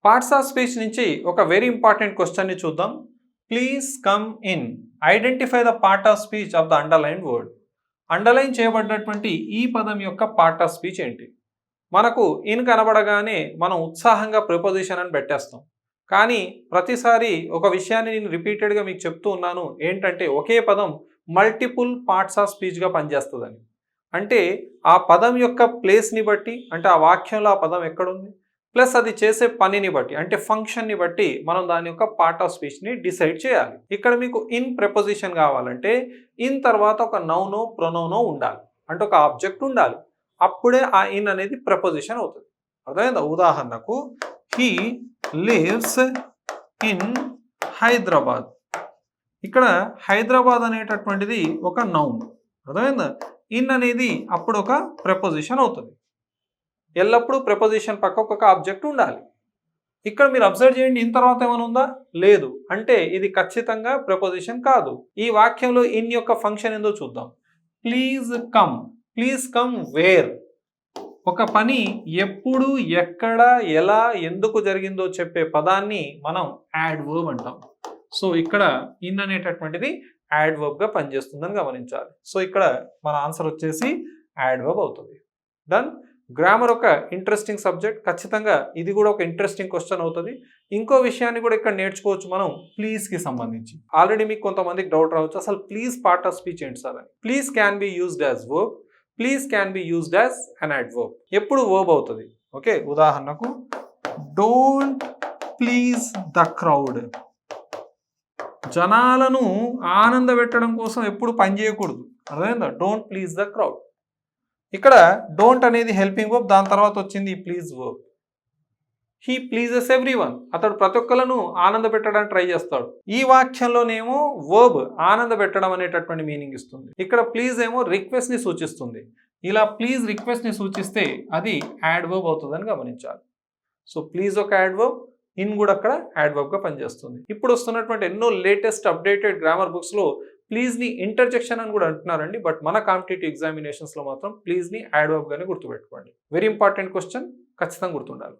Parts of speech నుంచి ఒక very important క్వశ్చన్ని చూద్దాం. Please come in. Identify the part of speech of the underline word. Underline చేయబడినటువంటి ఈ పదం యొక్క పార్ట్ ఆఫ్ స్పీచ్ ఏంటి? మనకు ఇన్ కనబడగానే మనం ఉత్సాహంగా ప్రిపోజిషన్ అని పెట్టేస్తాం. కానీ ప్రతిసారి ఒక విషయాన్ని నేను రిపీటెడ్గా మీకు చెప్తూ ఉన్నాను ఏంటంటే ఒకే పదం మల్టిపుల్ పార్ట్స్ ఆఫ్ స్పీచ్గా పనిచేస్తుందని. అంటే ఆ పదం యొక్క ప్లేస్ని బట్టి, అంటే ఆ వాక్యంలో ఆ పదం ఎక్కడుంది, ప్లస్ అది చేసే పనిని బట్టి, అంటే ఫంక్షన్ని బట్టి మనం దాని యొక్క పార్ట్ ఆఫ్ స్పీచ్ని డిసైడ్ చేయాలి. ఇక్కడ మీకు ఇన్ ప్రిపోజిషన్ కావాలంటే ఇన్ తర్వాత ఒక నౌనో ప్రొనౌనో ఉండాలి, అంటే ఒక ఆబ్జెక్ట్ ఉండాలి. అప్పుడే ఆ ఇన్ అనేది ప్రపోజిషన్ అవుతుంది. అర్థమైందా? ఉదాహరణకు హీ లివ్స్ ఇన్ హైదరాబాద్. ఇక్కడ హైదరాబాద్ అనేటటువంటిది ఒక నౌన్. అర్థమైందా? ఇన్ అనేది అప్పుడు ఒక ప్రపోజిషన్ అవుతుంది. ఎల్లప్పుడూ ప్రపోజిషన్ పక్కకు ఒక ఆబ్జెక్ట్ ఉండాలి. ఇక్కడ మీరు అబ్జర్వ్ చేయండి, ఇన్ తర్వాత ఏమైనా ఉందా? లేదు. అంటే ఇది ఖచ్చితంగా ప్రపోజిషన్ కాదు. ఈ వాక్యంలో ఇన్ యొక్క ఫంక్షన్ ఏందో చూద్దాం. Please come. Please come wear? ఒక పని ఎప్పుడు, ఎక్కడ, ఎలా, ఎందుకు జరిగిందో చెప్పే పదాన్ని మనం యాడ్వర్బ్ అంటాం. సో ఇక్కడ ఇన్ అనేటటువంటిది యాడ్వర్బ్గా పనిచేస్తుందని గమనించాలి. సో ఇక్కడ మన ఆన్సర్ వచ్చేసి యాడ్వర్బ్ అవుతుంది. డన్. గ్రామర్ ఒక ఇంట్రెస్టింగ్ సబ్జెక్ట్. ఖచ్చితంగా ఇది కూడా ఒక ఇంట్రెస్టింగ్ క్వశ్చన్ అవుతుంది. ఇంకో విషయాన్ని కూడా ఇక్కడ నేర్చుకోవచ్చు మనం ప్లీజ్కి సంబంధించి. ఆల్రెడీ మీకు కొంతమందికి డౌట్ రావచ్చు, అసలు ప్లీజ్ పార్ట్ ఆఫ్ స్పీచ్ ఏంటి సార్ అని. Please can be used as verb. Please can be used as an adverb. ఎప్పుడు వర్బ్ అవుతుంది? ఓకే, ఉదాహరణకు డోంట్ ప్లీజ్ ద క్రౌడ్. జనాలను ఆనందపెట్టడం కోసం ఎప్పుడు పని చేయకూడదు. అర్థమైందా? Don't please the crowd. ఇక్కడ డోంట్ అనేది హెల్పింగ్ వర్బ్, దాని తర్వాత వచ్చింది please verb. He pleases everyone. అతడు ప్రతి ఒక్కలను ఆనంద పెట్టడానికి ట్రై చేస్తాడు. ఈ వాక్యంలోనేమో వర్బ్ ఆనంద పెట్టడం అనేటటువంటి మీనింగ్ ఇస్తుంది. ఇక్కడ ప్లీజ్ ఏమో రిక్వెస్ట్ ని సూచిస్తుంది. ఇలా ప్లీజ్ రిక్వెస్ట్ ని సూచిస్తే అది యాడ్వర్బ్ అవుతుందని గమనించాలి. సో ప్లీజ్ ఒక యాడ్వర్బ్, ఇన్ కూడా అక్కడ యాడ్వర్బ్ గా పనిచేస్తుంది. ఇప్పుడు వస్తున్నటువంటి ఎన్నో లేటెస్ట్ అప్డేటెడ్ గ్రామర్ బుక్స్ లో ప్లీజ్ ని ఇంటర్జెక్షన్ అని కూడా అంటున్నారండి. బట్ మన కాంపిటేటివ్ ఎగ్జామినేషన్స్ లో మాత్రం ప్లీజ్ ని యాడ్వర్బ్ గానే గుర్తుపెట్టుకోండి. వెరీ ఇంపార్టెంట్ క్వశ్చన్, ఖచ్చితంగా గుర్తుండాలి.